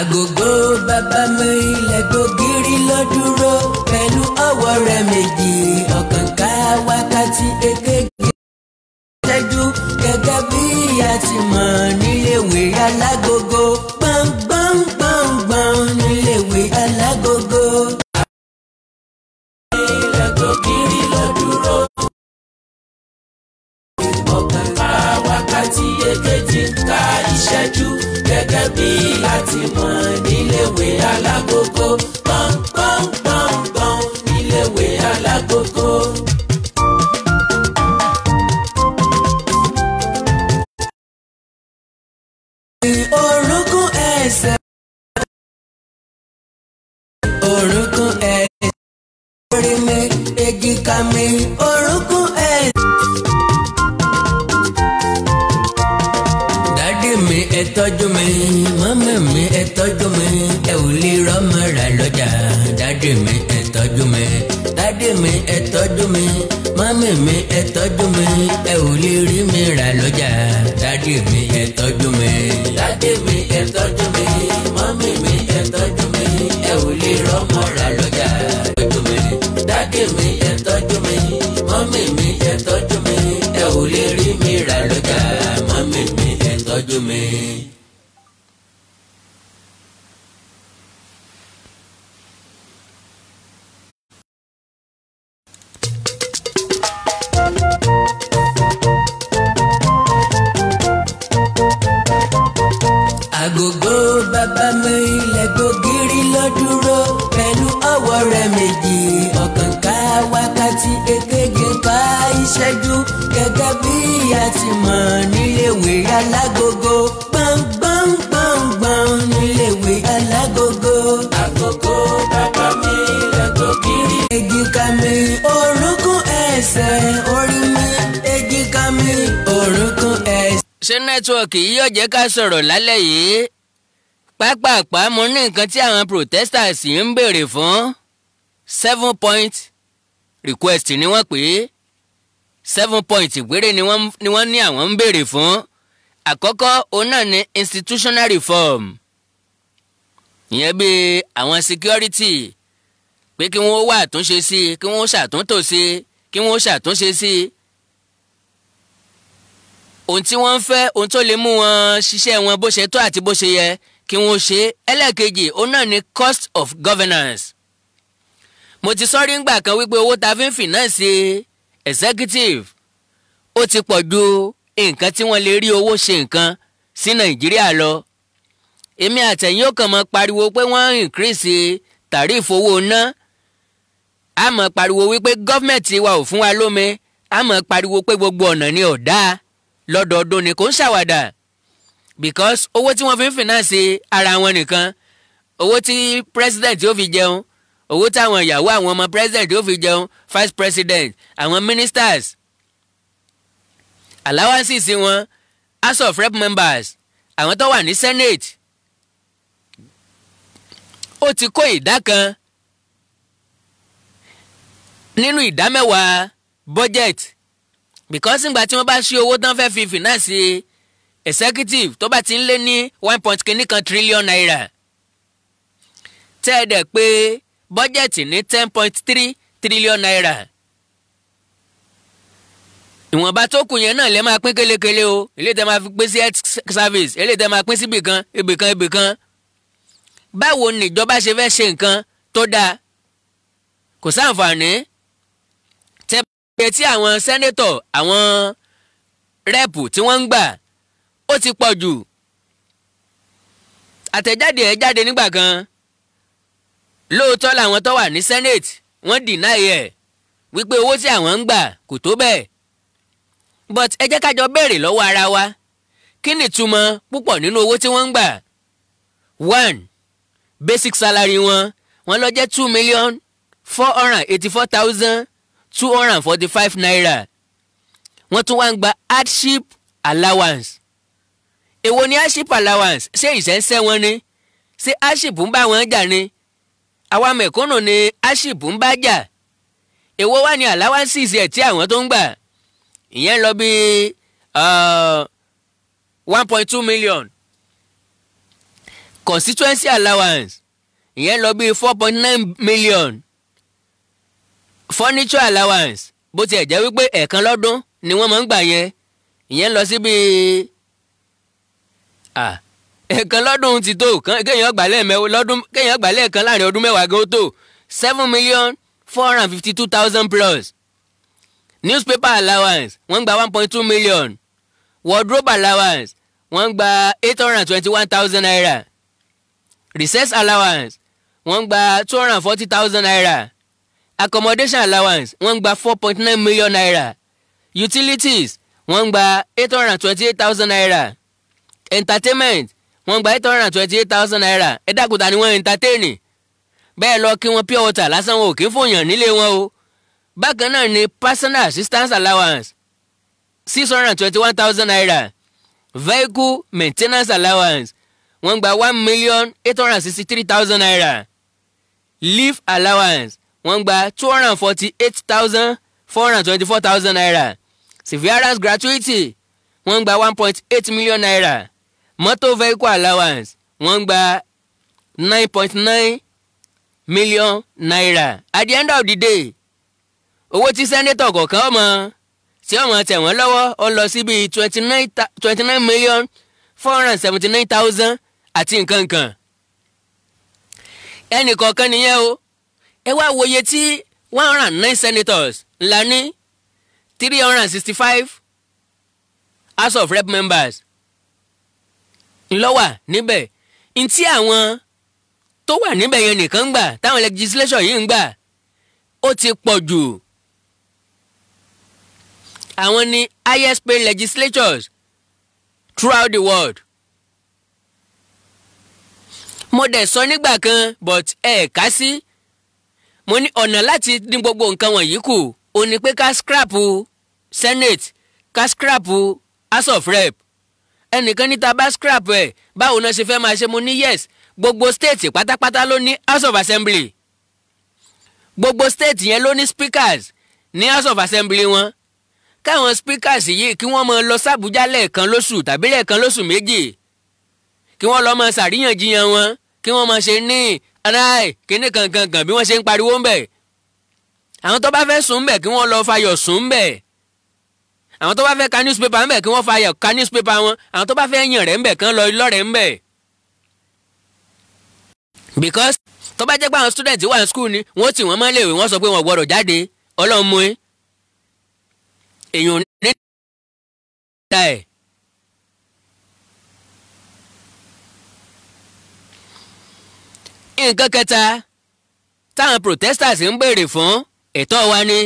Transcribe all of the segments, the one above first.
Agogo bàbá mi ilẹ̀kùn gírí ló dúró pẹ̀lú ọwọ́ rẹ̀ méjì ọ̀kàn ká wákàtí èkejì ṣẹ́jú gẹ́gẹ́ bí a ti mọ̀ níléèwé alágogo gbọ̀ngbọ̀ngbọ̀ngbọ̀n níléèwé alágogo. Ilẹ̀kùn gírí ló dúró ọ̀kàn ká wákàtí èkejì ká ìṣẹ́jú gẹ́gẹ́ bí a ti mọ̀ níléèwé alágogo gbọ̀ngbọ̀ngbọ̀ngbọ̀n níléèwé alágogo. Orúnkún ẹsẹ̀ orúnkún ẹsẹ̀ orí mi èjìká mi orúnkún ẹsẹ̀. Dádì mi ẹ tọ́jú mi mọ́mí mi ẹ tọ́jú mi ẹ ò lè rọ́mọ rà lọ́jà. Dádì mi ẹ tọ́jú mi dádì mi ẹ tọ́jú mi mọ́mí mi ẹ tọ́jú mi ẹ ò lè rí mi rà lọ́jà. Dádì mi ẹ tọ́jú mi dádì mi ẹ tọ́jú mi mọ́mí mi ẹ tọ́jú mi ẹ ò lè rọ́mọ rà lọ́jà. Dádì mi ẹ tọ́jú mi mọ́mí mi ẹ tọ́jú mi ẹ ò lè rí mi rà lọ́jà. Mọ́mí mi ẹ tọ́jú mi. Agogo bàbá mi ilẹ̀kùn gírí ló dúró pẹ̀lú ọwọ́ rẹ̀ méjì ọ̀kàn ká wákàtí èkejì ká ìṣẹ́jú gẹ́gẹ́ bí a ti mọ̀ níléèwé alágogo gbọ̀ngbọ̀ngbọ̀ngbọ̀n níléèwé alágogo. Agogo bàbá mi ilẹ̀kùn gírí èjìká mi orúnkún ẹsẹ̀ orí mi èjìká mi orúnkún ẹsẹ̀. Ṣé nẹ́tíwọ̀kì yìí yóò jẹ́ ká sọ̀rọ̀ lálẹ́ yìí? Pápápá mo ní nǹkan tí àwọn protesters ń béèrè fún 7 point request ni wọ́n pè é 7 point ìpéré ni wọ́n ní àwọn ń béèrè fún. Àkọ́kọ́ òun náà ni institutional reform, ìyẹn bí àwọn security pé kí wọ́n wá àtúnṣe sí i, kí wọ́n ṣàtúntò sí i, kí wọ́n ṣàtúnṣe sí i. Ohun tí wọ́n ń fẹ́, ohun tó lè mú wọn ṣiṣẹ́ wọn bó ṣe tó àti bó ṣe yẹ kí wọ́n ṣe. Ẹlẹ́ẹ̀kejì òun náà ni cost of governance. Mo ti sọ́rí ńgbà kan wípé owó ta fi ń finance executive ó ti pọ̀ ju nǹkan tí wọ́n lè rí owó ṣe nǹkan sí Nàìjíríà lọ. Èmi àtẹ̀yìn ó kàn mọ́ pariwo pé wọ́n increase tariff owó ná. A mọ̀ pariwo wípé gọ́fmẹ̀ntì wa ò fún wa lómi. A mọ̀ pariwo pé gbogbo ọ̀nà ni ò dáa. Lọ́dọọdún ni kò ń ṣàwàdà because owó tí wọ́n fi ń finance ara wọn nìkan, owó tí president yóò fi jẹun, owó táwọn ìyàwó àwọn ọmọ president yóò fi jẹun, vice president, àwọn ministers, allowances wọn, house of rep members, àwọn tó wà ní senate, ó ti kó ìdá kan nínú ìdá mẹ́wàá budget. Because ìgbà tí wọ́n bá ṣí owó tán fẹ́ fi finance executive tó bá ti ń lé ní 1.1 trillion naira tẹ́ ẹ dẹ̀ pé bọ́jẹ̀tì ní 10.3 trillion naira. Ìwọ̀nba tó kù yẹn náà lè máa pín kélekèle o, eléyìí tẹ́ máa fi pín sí health service, eléyìí tẹ́ máa pín sí ibìkan. Báwo ni ìjọba ṣe fẹ́ ṣe nǹkan tó dáa? Kò sáǹfààní. Tí àwọn sẹ́nétọ̀ àwọn rẹ́pù tí wọ́n ń gbà ó ti pọ̀ jù. Àtẹ̀jáde ẹ̀ jáde nígbà kan lóòótọ́ làwọn tó wà ní senate wọ́n deny ẹ̀ wípé owó tí àwọn ń gbà kò tó bẹ́ẹ̀. But ẹ jẹ́ ká jọ béèrè lọ́wọ́ ara wa kí ni ìtumọ̀ púpọ̀ nínú owó tí wọ́n ń gbà. 1. Basic salary wọn lọ jẹ́ 2,484,245 naira. Wọ́n tún wá ń gba hardship allowance. Èwo ni hardship allowance? Ṣé ìṣẹ́ńṣẹ́ wọn ni? Ṣé hardship ń bá wọn jà ni? Àwa mẹ̀kúnnù ni hardship ń bá jà. Èwo wá ní allowances ẹ̀ tí àwọn tó ń gbà? Ìyẹn lọ bí 1.2 million. constituency allowance ìyẹn lọ bí 4.9 million. Furniture allowance bó tiẹ̀ jẹ́ wípé ẹ̀ẹ̀kan lọ́dún ni wọ́n máa ń gbà yẹn ìyẹn lọ sí bíi ẹ̀ẹ̀kan lọ́dún ti tó kéèyàn gbà lẹ́ẹ̀mẹ́wọ́ lọ́dún kéèyàn gbà lẹ́ẹ̀kan láàrin ọdún mẹ́wàá gan ó tó 7,452,000 plus. Newspaper allowance wọ́n gba 1.2 million. Wardrobe allowance wọ́n gba 821,000 naira. Recess allowance wọ́n gba 240,000 naira. Accommodation allowance wọ́n gba 4.9 million naira. Utilities wọ́n gba 828,000 naira. Entertainment wọ́n gba 828,000 naira. Ẹ dákúta ni wọ́n entertain. Bẹ́ẹ̀ lọ kí wọ́n pure water lásán wọn ò kí ń fòyàn nílé wọn o. Bákan náà ni personal assistance allowance 621,000 naira. Vehicle maintenance allowance wọ́n gba 1,863,000 naira. Leave allowance wọ́n gba 248,424,000 naira. Severance gratuity wọ́n gba 1.8 million naira. Motor vehicle allowance wọ́n gba 9.9 million naira. At the end of the day owó tí sẹ́nétọ̀ kọ̀ọ̀kan ọmọ tí ọmọ tẹ̀ wọ́n lọ́wọ́ ó lọ sí bíi 29,479,000 àti nǹkan kan. Ẹnì kọ̀ọ̀kan nìyẹn o. Ẹ wá wòye tí 109 senators ńlá ní 365 House of Rep members ńlọ́wà níbẹ̀. Ntí àwọn tó wà níbẹ̀ yẹn nìkan gbà táwọn legislation yìí ń gbà ó ti pọ̀ jù. Àwọn ni highest paid legislatures throughout the world. Mo dẹ̀ sọ nígbà kan but ká sí. Mo ní ọ̀nà láti dín gbogbo nǹkan wọ̀nyí kù ó ní pé ká scrap Senate ká scrap House of Rep. Ẹnìkan níta bá scrap ẹ̀ báwo náà ṣe fẹ́ máa ṣe. Mo ní yes gbogbo state pátápátá ló ní House of Assembly. Gbogbo state yẹn ló ní speakers ní House of Assembly wọn. Káwọn speakers yìí kí wọ́n máa lọ s'Àbújá lẹ́ẹ̀kan lóṣù tàbí lẹ́ẹ̀kan lóṣù méjì. Kí wọ́n lọ máa ṣàríyànjiyàn wọn kí wọ́n máa ṣe ní aráì kíní kankan bí wọ́n ṣe ń pariwo ń bẹ̀. Àwọn tó bá fẹ́ sùn ń bẹ̀ kí wọ́n lọ fayọ̀ sùn ń bẹ̀. Àwọn tó bá fẹ́ ka newspaper ń bẹ̀ kí wọ́n fayọ̀ ka newspaper wọn. Àwọn tó bá fẹ́ yàn rẹ̀ ń bẹ̀ kán lọ lọ́rẹ̀ ń bẹ̀. Because tó bá jẹ́ pé àwọn student wà ní school ni wọ́n tì wọ́n mọ́ léèwé wọ́n sọ pé wọ́n gbọ́dọ̀ jáde Ọlọ́run mú ẹ. Èèyàn ní ìta ẹ̀. Nǹkan kẹta táwọn protesters ń béèrè fún ẹ̀tọ́ wa ní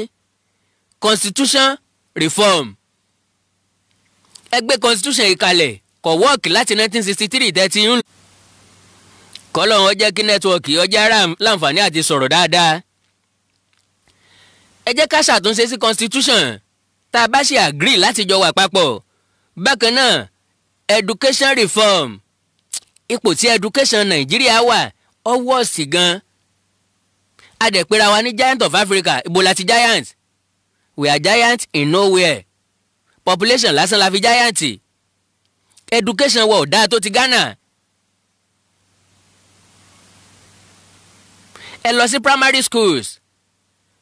constitution reform. Ẹgbẹ́ constitution ìkàlẹ̀ kò wọ́ọ̀kì láti 1963 tẹ́tí ń lò. Kọ́lọ́hún ó jẹ́ kí nẹ́tíwọ̀kì ọjà láǹfààní àti sọ̀rọ̀ dáadáa. Ẹ jẹ́ ká ṣàtúnṣe sí constitution tá a bá ṣe agree láti jọ wà papọ̀. Bákan náà education reform. Ipò tí education Nàìjíríà wà ọwọ́ sí gan. A dẹ̀ pera wa ní giant of Africa. Ibo la ti giant? We are giant in nowhere. Population lásán la fi giant. Education wa ò dáa tó ti Ghana. Ẹ lọ sí primary schools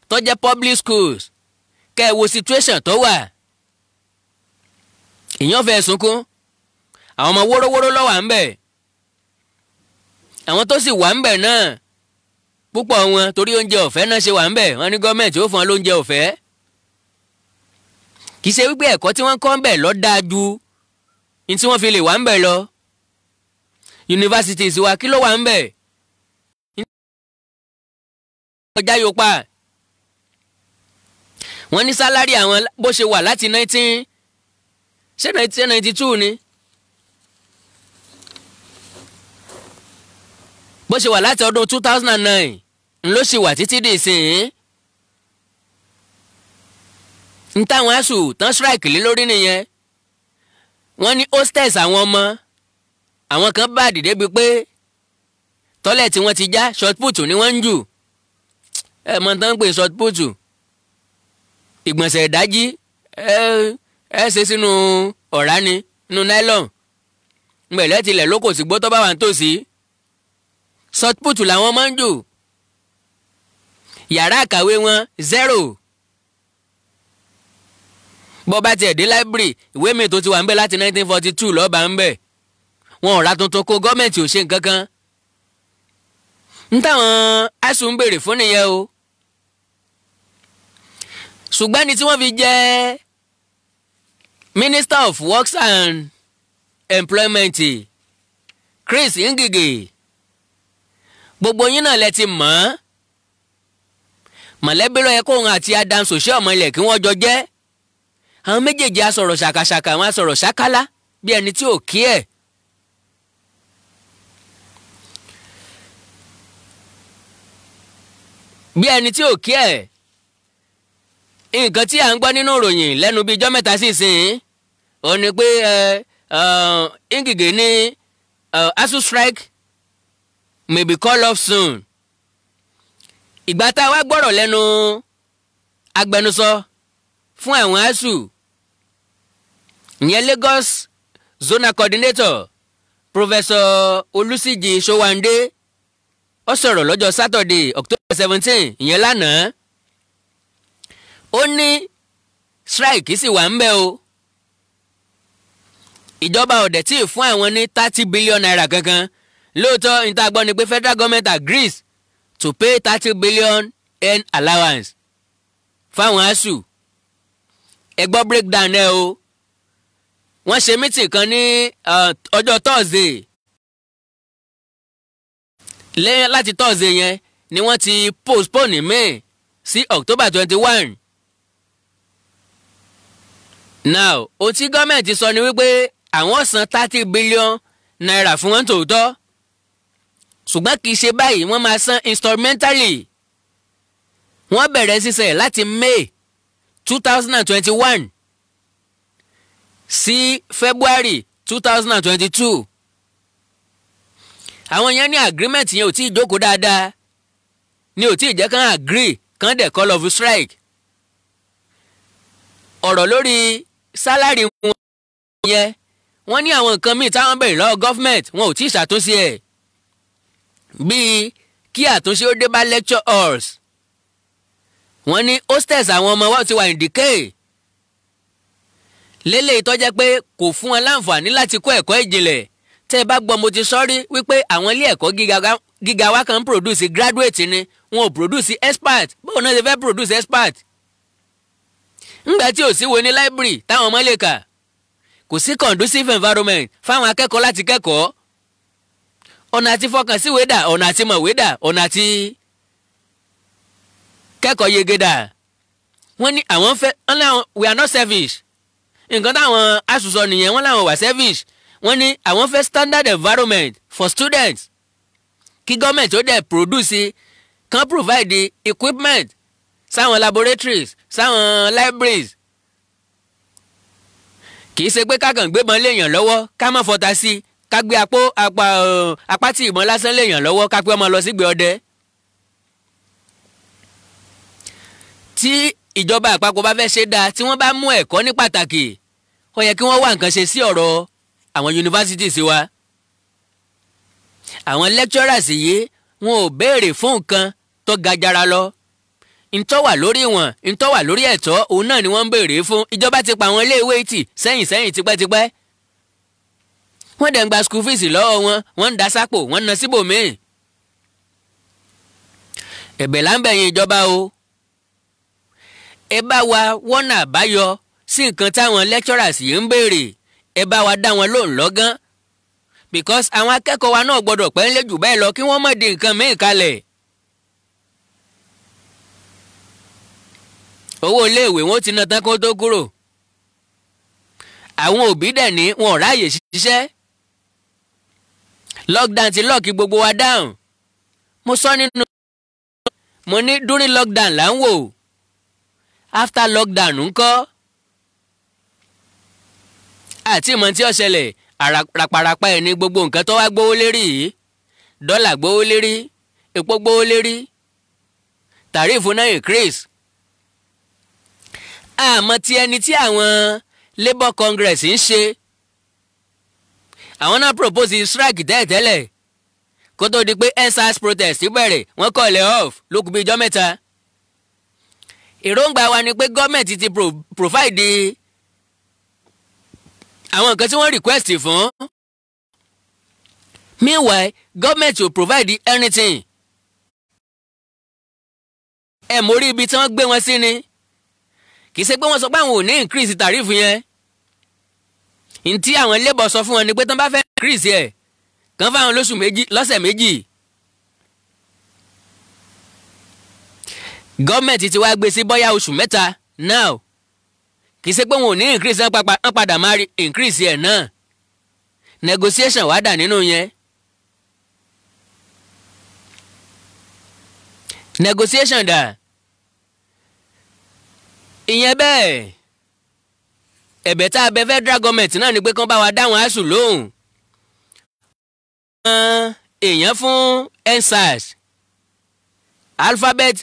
tó jẹ́ public schools kẹ́ ẹ wo situation tó wà. Èèyàn fẹ́ sunkún. Àwọn ọmọ wórówóró ló wà ń bẹ̀. Àwọn tó sì wà ń bẹ̀ náà púpọ̀ wọn torí oúnjẹ ọ̀fẹ́ náà ṣe wà ń bẹ̀. Wọ́n ní gọ́ọ̀mẹ̀ntì ó fún wọn lóúnjẹ ọ̀fẹ́. Kì í ṣe wípé ẹ̀kọ́ tí wọ́n kọ́ ń bẹ̀ lọ dáa ju ní tí wọ́n fi lè wà ń bẹ̀ lọ. Universities wa kí ló wà ń bẹ̀? Ọjà yóò pa. Wọ́n ní sálárì àwọn bó ṣe wà láti 1992 ni. Bó ṣe wà láti ọdún 2009 ló ṣe wà títí di ìsìn. N táwọn ASUU tán strike lé lórí nìyẹn. Wọ́n ní hostels àwọn ọmọ àwọn kan bá dìde bíi pé tọ́lẹ̀tì wọn ti já short put ni wọ́n ń jù. Ẹ mọ̀ tán pé short put ìgbọ̀nsẹ̀ ìdájí ẹ ṣe sínú ọ̀rá ni nínú nylon. Ngbẹ̀lẹ́ tilẹ̀ lóko sí gbó tó bá wà ń tòsí shotput làwọn máa ń jù yàrá àkàwé wọn 0. bọ́ bá tiẹ̀ dé library ìwé mi tó ti wà ń bẹ̀ láti 1942 lọ́ba ń bẹ̀ wọn ò ra tuntun kó gọ́ọ̀mẹ̀ntì ò ṣe nǹkan kan ń táwọn ASUU ń béèrè fún nìyẹn o ṣùgbọ́n ní tí wọ́n fi jẹ́ Minister of Works and Employment Chris Ngige gbogbo yín náà lẹ ti mọ̀ ọ́ mọ̀lẹ́bí ló yẹ kóun àti Adams Oshiomhole kí wọ́n jọ jẹ́ àwọn méjèèjì asọ̀rọ̀ ṣàkàṣàkà wọn asọ̀rọ̀ ṣàkálá bí ẹni tí ò kí ẹ̀. bí ẹni tí ò kí ẹ̀ nǹkan tí à ń gbọ́ nínú ìròyìn lẹ́nu bíi ijọ́ mẹ́ta sísìn ó ní pé Ngige ní ASUU strike may be called off soon. ìgbà tá a wá gbọ́rọ̀ lẹ́nu agbẹnusọ fún àwọn ASUU ìyẹn Lagos Zonal Coordinator Professor Olusiji Sowande ó sọ̀rọ̀ lọ́jọ́ Saturday October 17 ìyẹn lánàá ó ní strike sì wà ń bẹ̀ o ìjọba ọ̀dẹ̀ tí ì fún àwọn ní 30 billion naira kankan lóòótọ́ níta gbọ́ ni pé federal government agrees to pay 30 billion in allowance fáwọn ASUU ẹ gbọ́ breakdown ẹ o wọ́n ṣe meeting kan ní ọjọ́ Thursday lẹ́yìn láti Thursday yẹn ni wọ́n ti postpone May sí October 21. now ohun tí gọ́ọ̀mẹ̀ntì sọ ni wípé àwọn san 30 billion naira fún wọn tòótọ́ ṣùgbọ́n kì í ṣe báyìí wọ́n máa san instrumentally wọ́n bẹ̀rẹ̀ sísẹ̀ láti May 2021 sí February 2022 àwọn yẹn ní agreement yẹn ò tí ì jókòó dáadáa ni ò tí ì jẹ́ kán agree kán dẹ̀ call of strike ọ̀rọ̀ lórí sálárì wọn yẹn wọ́n ní àwọn nǹkan míì táwọn bẹ̀rẹ̀ lọ́wọ́ government wọn ò tí ì ṣàtúnṣe ẹ̀ bíi kí àtúnṣe ó dé bá lecture halls wọ́n ní hostels àwọn ọmọ wa ti wà ní decay lélẹ̀ ìtọ́jẹ́ pé kò fún wọn láǹfààní láti kọ́ ẹ̀kọ́ ìjìnlẹ̀ tẹ́ ẹ bá gbọ́ mo ti sọ́rí wípé àwọn ilé ẹ̀kọ́ gíga wa kan ń produce graduate ni wọn ò produce expert báwo náà ṣe fẹ́ produce expert ńgbà tí ò sí wo ní library táwọn ọmọ lè kà kò sí conducive environment fáwọn akẹ́kọ̀ọ́ láti kẹ́kọ̀ọ́ ọ̀nà àti fọkàn sí wédà ọ̀nà àti mọ̀ wédà ọ̀nà àti kẹ́kọ̀ọ́ yegeda wọ́n ní àwọn fẹ́ we are not selfish nǹkan táwọn ASUU sọ nìyẹn wọ́n láwọn wà selfish wọ́n ní àwọn fẹ́ standard environment for students kí gọ́ọ̀mẹ̀ntì ó dẹ̀ produce kan provide equipment sáwọn laboratories sáwọn libraries kì í ṣe pé kákan gbébọn léèyàn lọ́wọ́ ká má fọta sí ká gbé apá tí ìbọn lásán léèyàn lọ́wọ́ ká pé ọmọ lọ sígbè ọdẹ. tí ìjọba àpapọ̀ bá fẹ́ ṣe dáa tí wọ́n bá mú ẹ̀kọ́ ní pàtàkì ó yẹ kí wọ́n wá nǹkan ṣe sí ọ̀rọ̀ àwọn universities wa. àwọn lecturers yìí wọn ò béèrè fún nǹkan tó ga jara lọ ntọ́ wà lórí wọn ntọ́ wà lórí ẹ̀tọ́ òun náà ni wọ́n ń béèrè fún ìjọba ti pa àwọn iléèwé tì sẹ́yìn tipẹ́tipẹ́ wọ́n dẹ̀ ń gba school fees lọ́wọ́ wọn wọ́n ń da sápò wọ́n ń na síbòmíì ẹ̀bẹ̀ là ń bẹ̀yìn ìjọba o ẹ bá wa wọ́nà àbáyọ sí nǹkan táwọn lecturers yìí ń béèrè ẹ bá wa dá wọn lóhùn lọ́gán because àwọn akẹ́kọ̀ọ́ wa náà gbọ́dọ̀ pẹ́ ń lé jù bẹ́ẹ̀ lọ kí wọ́n má di nǹkan míì kalẹ̀. owó iléèwé wọn ti ná tán kó tó kúrò àwọn òbí dẹ̀ ní wọn ò ráàyè ṣiṣẹ́ lockdown ti lọ́ọ̀kì gbogbo wa down mo sọ nínú mo ní during lockdown là ń wò after lockdown ńkọ́ àti ìmọ̀ tí ó ṣẹlẹ̀ àràpàràpà ẹ̀ ní gbogbo nǹkan tó wá gbówó lérí yìí dọ́là gbówó lérí epo gbówó lérí tàrífù náà increase àmọ́ ti ẹni tí àwọn Labour Congress ń ṣe àwọn náà propose strike tẹ́lẹ̀ kó tó di pé EndSARS protest bẹ̀rẹ̀ wọ́n call off ló kù bí ijọ́ mẹ́ta. èròǹgbà wa ni pé gọ́ọ̀mẹ̀ntì ti provide àwọn nǹkan tí wọ́n request fún. Meanwhile, government will provide anything. ẹ mórí ibi tí wọ́n gbé wọn sí ni kì í ṣe pé wọ́n sọ pé àwọn ò ní increase tariff yẹn. ntí àwọn labour sọ fún wọn ni pé tí wọ́n bá fẹ́ increase ẹ̀ kàn fáwọn lọ́sẹ̀ méjì. gọ́ọ̀mẹ̀ntì ti wá gbé sí bóyá oṣù mẹ́ta now kì í ṣe pé wọn ò ní increase wọn padà máa increase ẹ̀ náà. Negotiation wá dà nínú yẹn. Negotiation dà. ìyẹn bẹ́ẹ̀ ẹ̀bẹ̀ tá a bẹ̀ federal government náà ni pé kán bá wa dáhùn àṣù lóhùn. èèyàn fún EndSARS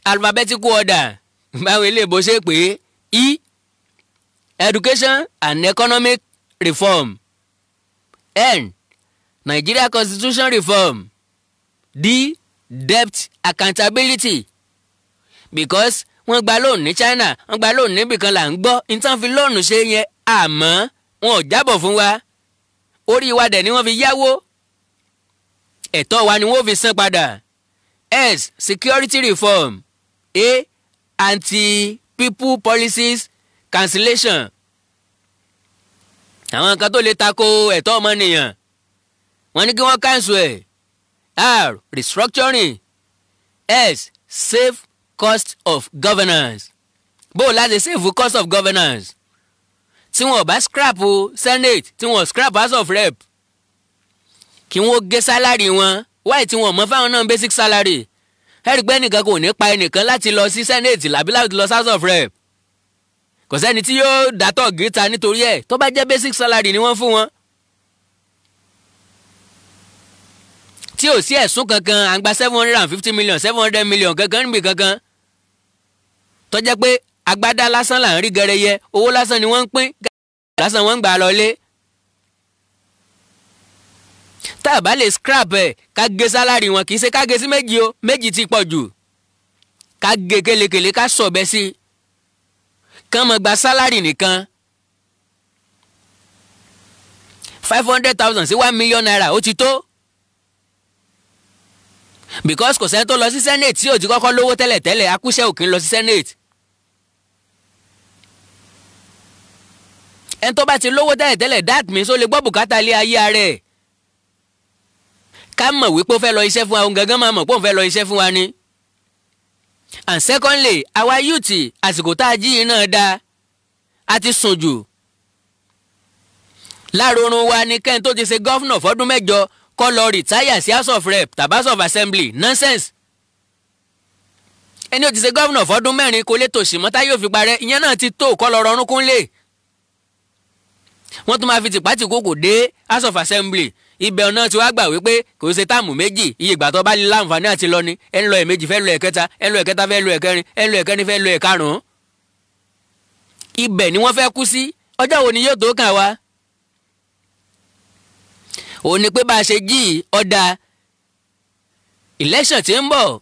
alphabetical order báwo ilé ìbò ṣe pé education and economic reform, N Nigeria constitution reform, D debt accountability because wọ́n gba lóònù ní China wọ́n gba lóònù níbìkan là ń gbọ́ nítorí fi lóònù ṣe yẹn àmọ́ wọn ò jábọ̀ fún wa orí wa dẹ̀ ni wọ́n fi yáwó ẹ̀tọ́ wa ni wọ́n fi san padà. S security reform, A anti-people policies cancellation àwọn nǹkan tó lè tako ẹ̀tọ́ ọmọnìyàn wọ́n ní kí wọ́n cancel ẹ̀. R restructuring, S save cost of governance. bó o láti save cost of governance tí wọn bá scrap Senate tí wọn scrap House of Rep kí wọ́n gé sálárì wọn wáyé tí wọn mọ fáwọn náà basic salary. ẹ̀rí pé ẹnìkan kò ní pa ẹnìkan láti lọ sí Senate làbí láti lọ House of Rep kò sẹ́ni tí yóò dátọ̀ gíta nítorí ẹ̀ tó bá jẹ́ basic salary ni wọ́n fún wọn. tí ò sí ẹ̀sùn kankan à ń gba 750 million 700 million kankan níbi kankan tó jẹ́ pé agbádá lásán là ń rí gẹrẹyẹ owó lásán ni wọ́n ń pín lásán wọ́n ń gbà lọlé. tá a bá lè scrap ẹ̀ ká gé sálárì wọn kì í ṣe ká gé sí méjì o méjì ti pọ̀ jù ká gé kélekèlé ká sọ̀bẹ sí kán mọ̀ gba sálárì nìkan 500,000 sí 1 million naira ó ti tó. because kò sẹ́ni tó lọ sí Senate tí ò ti kọ́kọ́ lówó tẹ́lẹ̀tẹ́lẹ̀ akúṣẹ́ òkè ń lọ sí Senate. ẹni tó bá ti lówó tẹ́lẹ̀tẹ́lẹ̀ that means ó lè gbọ́ bùkátà ilé ayé ara ẹ̀. ká mọ̀ wípé ó fẹ́ lọ iṣẹ́ fún wa òun gangan máa mọ̀ pé òun fẹ́ lọ iṣẹ́ fún wa ni. and secondly àwa youth àsìkò tá a jí yìí náà dáa a ti sùn jù. láàrọ̀rùn wa ni kẹ́ni tó ti ṣe gọ́fúnà fọ́dún mẹ́jọ kọ́ lọ rìtáyà sí House of Rep tàbí House of Assembly nonsense. ẹni ó ti ṣe gọ́fúnà fọ́dún mẹ́rin kò lè tòṣì mọ́tá yóò fi parẹ́ ìyẹn náà ti tó kọ́ lọ rọrùn kúnlẹ̀. wọ́n tún máa fi tìpátìkókò dé House of Assembly ibẹ̀ náà ti wá gbà wípé kò ṣe táàmù méjì iye ìgbà tó bá lè láǹfààní àti lọ ni ẹni lọ ẹ̀mejì fẹ́ lọ ẹ̀kẹta ẹni lọ ẹ̀kẹta fẹ́ lọ ẹ̀kẹrin ẹni lọ ẹ̀kẹrin fẹ́ lọ ẹ̀karùn-ún. ibẹ̀ ni wọ́n fẹ́ kú sí ọjọ́ wo ni yóò tó kàn wá. ó ní pé bá a ṣe jí ọ̀dà election tí ń bọ̀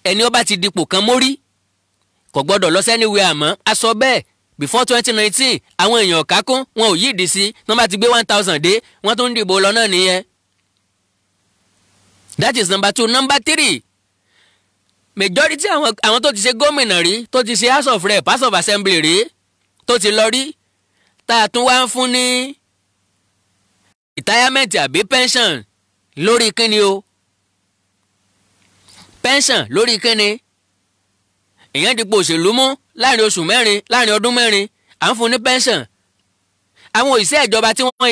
ẹni ó bá ti dipò kan mórí kò gbọ́dọ̀ lọ sẹ́niwé àmọ́ a sọ bẹ́ẹ̀ before 2019 àwọn èèyàn kákún wọn ò yíìdí sí wọ́n bá ti gbé 1000 dé wọ́n tún ń dìbò lọ náà nìyẹn. that is number 2. number 3 majority àwọn tó ti ṣe gómìnà rí tó ti ṣe House of Rep House of Assembly rí tó ti lọ rí tá a tún wá ń fún ní retirement àbí pension lórí kíni o pension lórí kíni èèyàn dipò òṣèlú mú láàrin oṣù mẹ́rin láàrin ọdún mẹ́rin à ń fún ní pension. àwọn òṣìṣẹ́ ìjọba tí wọ́n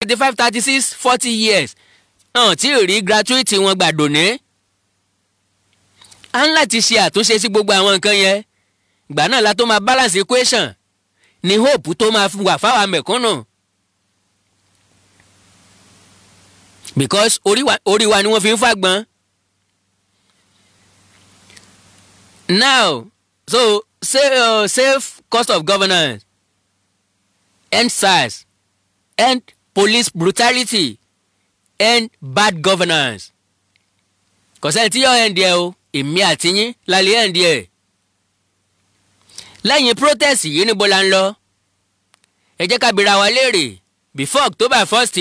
35 36 40 years hàn tí ò rí gratuity wọn gbàdò ní. a ń láti ṣe àtúnṣe sí gbogbo àwọn nǹkan yẹn ìgbà náà la tó máa balance equation ní hope tó máa wà fáwọn mẹ̀kúnnù. because orí wa ni wọ́n fi ń fàgbọ́n. now so save cost of governance, end SARS, end police brutality, end bad governance. Kò sẹ́ni tí yóò end ẹ̀ o, èmi àti yín la lè end ẹ̀. Lẹ́yìn protest yìí níbo la ń lọ? Ẹ jẹ́ ká bira wa léèrè before October 1st.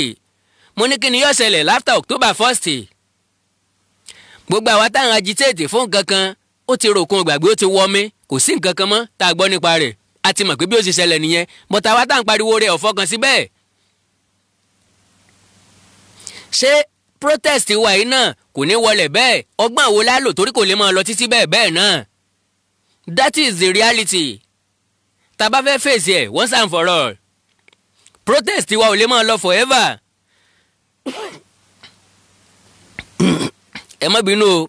Mo ní kí ni yóò ṣẹlẹ̀ after October 1st. Gbogbo àwa táwọn agitate fún nǹkan kan ó ti ròkun gbàgbé ó ti wọ́ mi, kò sí nǹkan kan mọ́ tá a gbọ́ nípa rẹ̀. A ti mọ̀ pé bí ó ti ṣẹlẹ̀ nìyẹn, but àwa tá à ń pariwo rẹ̀ ọ̀fọ́ kan síbẹ̀. Ṣé protest wa yìí náà kò ní wọlé bẹ́ẹ̀? Ọgbọ́n wo la lò torí kò lè máa lọ títí bẹ́ẹ̀ náà? That is the reality. Tá bá fẹ́ fèsì ẹ̀ once and for all. Protest wa ò lè máa lọ forever. Ẹ má bínú o.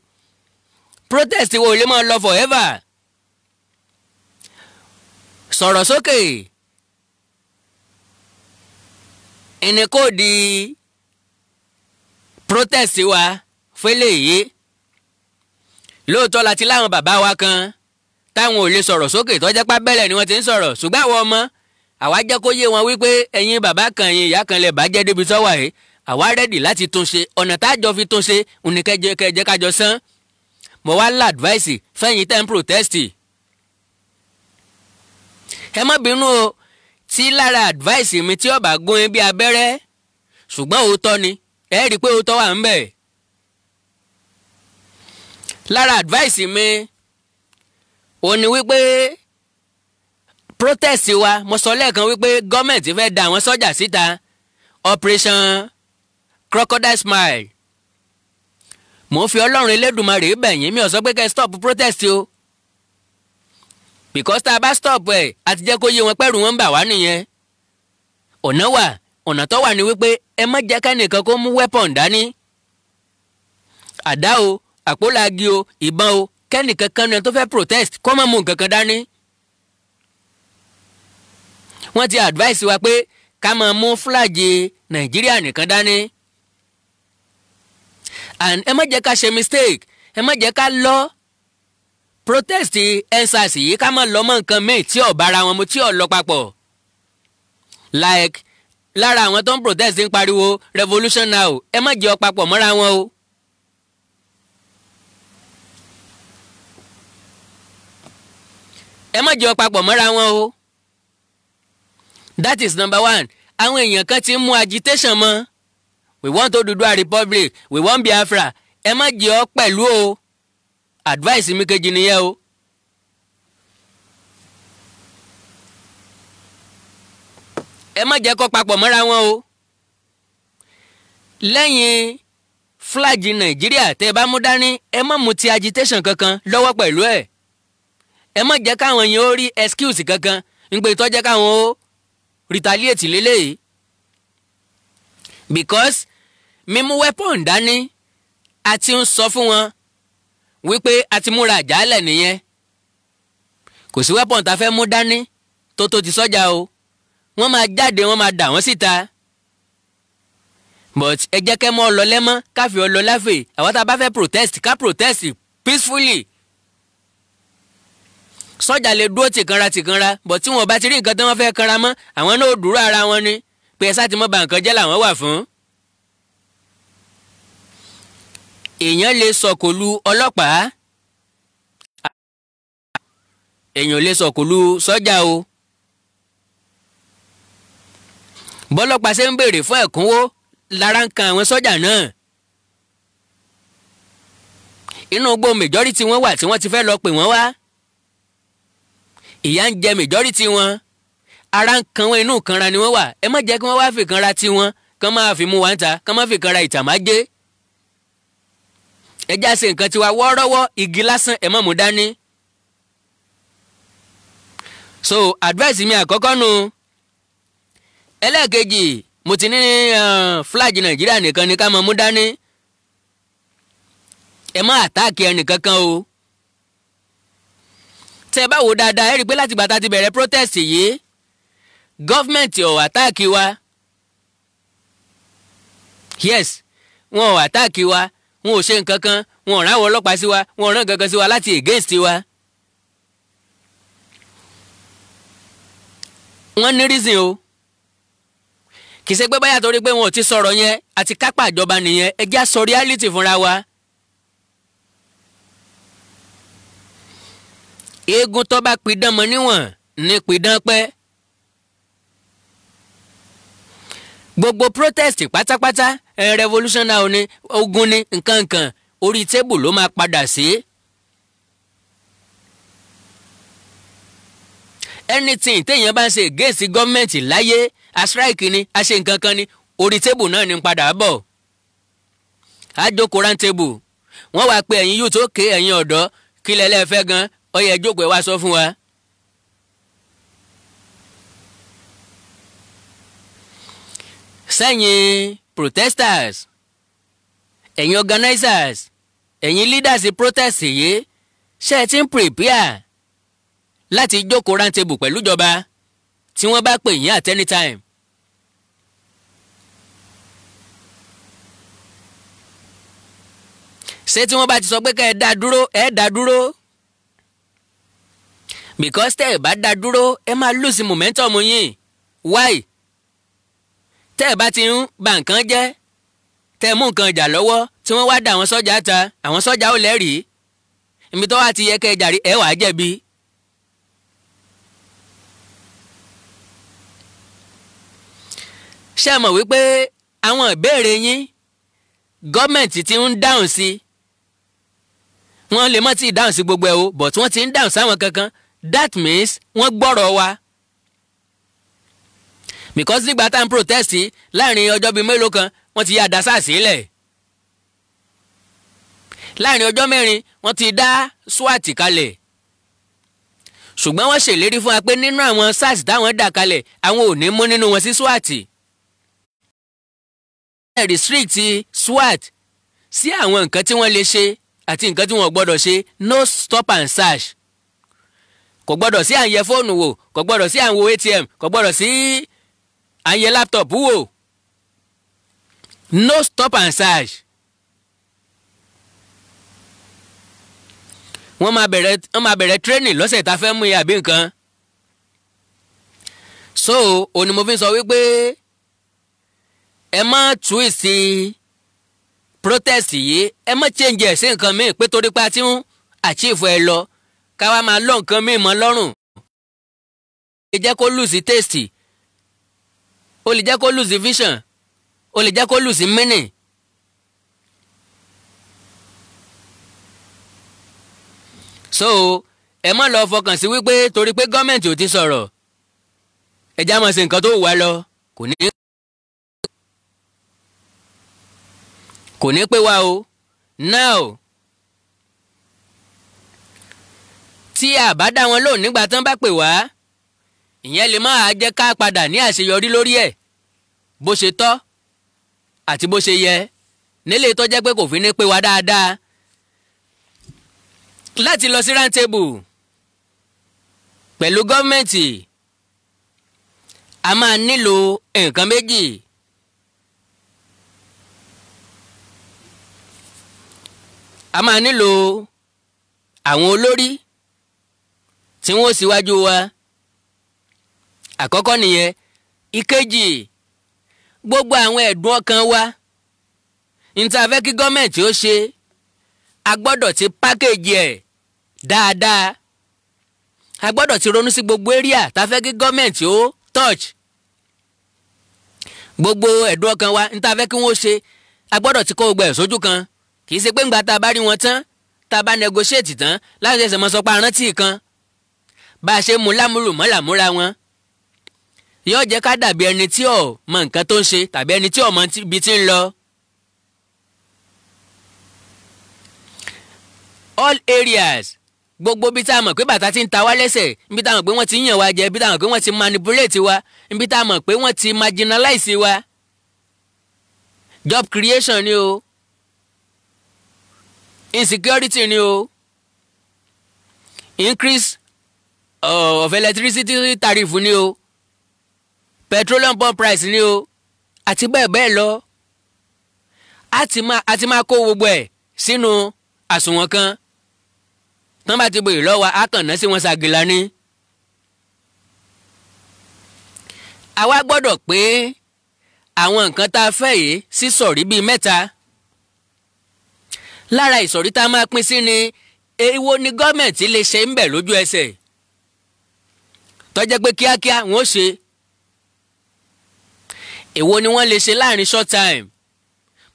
Protest wa ò lè máa lọ forever. Sọ̀rọ̀ sókè. Ẹni kò di protest wa fẹ́lẹ̀ yìí. Lóòótọ́ láti láwọn bàbá wa kan táwọn ò lè sọ̀rọ̀ sókè tó jẹ́ pé abẹ́lẹ̀ ni wọ́n ti ń sọ̀rọ̀, ṣùgbọ́n àwọn ọmọ àwa jẹ́ kó yé wọn wípé ẹ̀yin bàbá kan ẹ̀yin ìyá kan lè bàjẹ́ débi tọ́wà yìí, àwa rẹ́dì láti tún ṣe, ọ̀nà tájọ fi tún ṣe oníkẹ́jẹ́ kájọ sán. Mo wá lá advice fẹ́yìn tẹ́ ń protest. Ẹ má bínú o tí lára advice mi tí ó bá gún yín bí abẹ́rẹ́, ṣùgbọ́n òótọ́ ni ẹ rí i pé òótọ́ wà ń bẹ̀. Lára advice mi ó ní wípé protest wa, mo sọ lẹ́ẹ̀kan wípé gọ́ọ̀mẹ̀ntì fẹ́ da àwọn sọ́jà síta, Operation Crocodile Smile. Mo fi Ọlọ́run Elédùmarè bẹ̀ yín, mi ò sọ pé kẹ́ stop protest o, because tá a bá stop ẹ̀ àti jẹ́ kó yé wọn pẹ́rù wọn ń bà wá nìyẹn. Ọ̀nà tó wà ní wípé ẹ má jẹ́ kẹ́nìkan kó mú weapon dání, àdá o, àpòlági o, ìbọn o, kẹ́nìkan kan ní tó fẹ́ protest kó má mú nǹkan kan dání. Wọ́n ti advice wa pé ká máa mú flag Nàìjíríà nìkan dání. And ẹ má jẹ́ ká ṣe mistake, ẹ má jẹ́ ká lọ protest EndSARS yìí ká má lọ mọ́ nǹkan míì tí ò bára wọn mu, tí ò lọ papọ̀. Like lára àwọn tó ń protest ń pariwo revolution now, ẹ má jẹ́ ọ papọ̀ mọ́ra wọn o. Ẹ má jẹ́ ọ papọ̀ mọ́ra wọn o. That is number one. Àwọn èèyàn kan ti ń mú agitation mọ́. We want Odùduwà Republic, we want Biafra. Ẹ má jẹ́ ọ pẹ̀lú o. Advice mi kejì nìyẹn o. Ẹ má jẹ́ kó papọ̀ mọ́ra wọn o. Lẹ́yìn flag Nàìjíríà tẹ́ bá mú dání, ẹ má mú ti agitation kankan lọ́wọ́ pẹ̀lú ẹ̀. Ẹ má jẹ́ káwọn yẹn ó rí excuse kankan nígbà tó jẹ́ káwọn ó retaliate lélẹ́yìí. Because mímú weapon dání a ti ń sọ fún wọn wípé a ti múra àjálẹ̀ nìyẹn. Kò sí weapon tá fẹ́ mú dání tó ti sọ́jà o. Wọ́n máa jáde, wọ́n máa dà wọ́n síta. But ẹ jẹ́ kẹ́ mọ́ ọlọ lẹ́mọ́ káfí ọlọ láfè. Àwọn tá a bá fẹ́ protest ká protest peacefully. Sọ́jà lè dúró tìkanra, but tí wọ́n bá ti rí nǹkan tí wọ́n fẹ́ kanra mọ́, àwọn náà ó dúró ara wọn ni pé ẹ sá ti mọ́ ba nǹkan jẹ́ làwọn wà fún. Èèyàn lè sọ̀kòlù ọlọ́pàá, èèyàn lè sọ̀kòlù sọ́jà o. Bọ́lọ́pàá ṣe ń béèrè fún ẹ̀kúnwó lára ń kan àwọn sọ́jà náà. Inú gbogbo majority wọn wà tí wọ́n ti fẹ́ lọ pè wọ́n wá. Ìyà ń jẹ majority wọn, ara ń kan wọn, inú kanra ni wọ́n wà. Ẹ má jẹ́ kí wọ́n wá fi kanra tí wọn kán máa fi mú wa ń ta, kán má fi kanra ìtàmájé. Ẹ já ṣe nǹkan tiwa wọ́ọ́rọ́wọ́, igi lásán ẹ má mú dání. So advice mi àkọ́kọ́ nu. Ẹlẹ́ẹ̀kejì, mo ti ní flag Nàìjíríà nìkan ni ká máa mú dání. Ẹ má attack ẹnìkankan o. Tẹ́ bá wò dáadáa ẹ rí pé láti bàtà ti bẹ̀rẹ̀ protest yìí, gọ́fmẹ̀ntì ò attack wa. Yes, wọn ò attack wa, wọn ò ṣe nǹkan kan, wọn ò rán àwọn ọlọ́pàá sí wa, wọn ò rán gangan sí wa láti against wa. Wọ́n ní reason o. kì í ṣe pé báyà torí pé wọn ò ti sọ̀rọ̀ yẹn àti kápá ìjọba nìyẹn, ẹ jẹ́ á sọ reality fúnra wa. eégún tó bá pidán mọ níwọ̀n ní pidán pẹ́. gbogbo protest pátápátá revolution náà ni ogun ni nǹkan orí tébù ló máa padà sí. anything téèyàn bá ń ṣe against gọ́ọ̀mẹ̀ntì láyé a strike ni a ṣe nǹkan kan ni orí tébù náà ni padà bọ̀. a jókòó round table wọ́n wá pé ẹ̀yin youth òkè ẹ̀yin ọ̀dọ́ kí lẹ́lẹ́ fẹ́ gan ó yẹ jókòó ẹ wá sọ fún wa. sẹ́yìn protesters ẹ̀yin organizers ẹ̀yin leaders protest yìí ṣe ti ń prepare láti jókòó round table pẹ̀lú ìjọba tí wọ́n bá pè yín at any time. ṣé tí wọ́n bá ti sọ pé ká ẹ dá dúró ẹ dá dúró because tẹ́ ẹ bá dá dúró ẹ máa lose momentum yín. Why? tẹ́ ẹ bá ti ń ba nǹkan jẹ́ tẹ́ ẹ mú nǹkan ìjà lọ́wọ́ tí wọ́n wá dá àwọn sọ́jà ta àwọn sọ́jà ò lẹ́rìí ibi tó wá ti yẹ kẹ́ ẹ jàre ẹ wàá jẹ̀bi. ṣé ẹ mọ̀ wípé àwọn ìbéèrè yín gọ́ọ̀mẹ̀ntì ti ń dáhùn sí wọ́n lè mọ́ tí ì dáhùn sí gbogbo ẹ̀ o but wọ́n ti ń dáhùn sáwọn kankan that means wọ́n gbọ́rọ̀ wa. because nígbà tá à ń protest láàrin ọjọ́ bíi mélòó kan wọ́n ti yá àdásà sílẹ̀ láàrin ọjọ́ mẹ́rin wọ́n ti dá SWAT kalẹ̀ ṣùgbọ́n wọ́n ṣèlérí fún wa pé nínú àwọn SARS táwọn dá kalẹ̀ àwọn ò ní mú nínú wọn sí SWAT. restrict SWAT sí àwọn nǹkan tí wọ́n lè ṣe àti nǹkan tí wọ́n gbọ́dọ̀ ṣe no stop and search. kò gbọ́dọ̀ sí à ń yẹ fóònù wò kò gbọ́dọ̀ sí à ń wo ATM kò gbọ́dọ̀ sí à ń yẹ laptop wò no stop and search. wọ́n máa bẹ̀rẹ̀ training lọ́sẹ̀ tá a fẹ́ mú yẹ àbí nǹkan. so òní mo fi sọ wípé ẹ má twist protest yìí ẹ má change ẹ̀ sí nǹkan míì pé torí pé a ti ń achieve ẹ lọ ká wá máa lọ nǹkan míì mọ́ lọ́rùn. ó lè jẹ́ kó lose taste ó lè jẹ́ kó lose vision ó lè jẹ́ kó lose meaning. so ẹ má lọ fọkàn sí wípé torí pé gọ́ọ̀mẹ̀ntì ò ti sọ̀rọ̀ ẹ já máa ṣe nǹkan tó wù wá lọ kò ní pé wá o. now tí a bá dá wọn lóhùn nígbà tán bá pè wá ìyẹn lè máa jẹ́ ká padà ní àṣeyọrí lórí ẹ̀ bó ṣe tọ́ àti bó ṣe yẹ nílé tó jẹ́ pé kò fi ní pé wá dáadáa. láti lọ sí round table pẹ̀lú gọ́ọ̀mẹ̀ntì a máa nílò nǹkan méjì. a máa nílò àwọn olórí tí wọ́n síwájú wa àkọ́kọ́ nìyẹn. ìkejì gbogbo àwọn ẹ̀dùn ọkàn wa ní tá a fẹ́ kí gọ́ọ̀mẹ̀ntì ó ṣe a gbọ́dọ̀ ti pákéjì ẹ̀ dáadáa a gbọ́dọ̀ ti ronú sí gbogbo area tá a fẹ́ kí gọ́ọ̀mẹ̀ntì ó touch gbogbo ẹ̀dùn ọkàn wa ní tá a fẹ́ kí wọ́n ṣe a gbọ́dọ̀ ti kó gbogbo ẹ̀ sójú kan kì í ṣe pé ńgbà tá a bá rí wọn tán tá a bá negotiate tán láti ṣẹ̀ṣẹ̀ mọ́ sọ pé arántí kan bá a ṣe mú lámúra wọn yóò jẹ́ ká dàbí ẹni tí ò mọ nǹkan tó ń ṣe tàbí ẹni tí ò mọ ibi tí ń lọ. all areas gbogbo bí tá a mọ̀ pé bàtà ti ń ta wá lẹ́sẹ̀ ibi tá a mọ̀ pé wọ́n ti ń yàn wá jẹ ibi tá a mọ̀ pé wọ́n ti manipulate wa ibi tá a mọ̀ pé wọ́n ti marginalize wa job creation ni o insecurity ni o increase of electricity tariff ni o petroleum pump price ni o àti bẹ́ẹ̀ bẹ́ẹ̀ lọ a ti máa kó gbogbo ẹ̀ sínú àsùnwọ̀n kan tán bá ti bèrè lọ́wọ́ a kàn ná sí wọn ṣàgìlà ni. àwa gbọ́dọ̀ pé àwọn nǹkan tá a fẹ́ yìí sí sọ̀rí bíi mẹ́ta. lára ìsọ̀rí tá a máa pín sí ni èwo ni gọ́ọ̀mẹ̀ntì lè ṣe ń bẹ̀ lójú ẹsẹ̀ tó jẹ́ pé kíákíá wọ́n ó ṣe. èwo ni wọ́n lè ṣe láàrin short time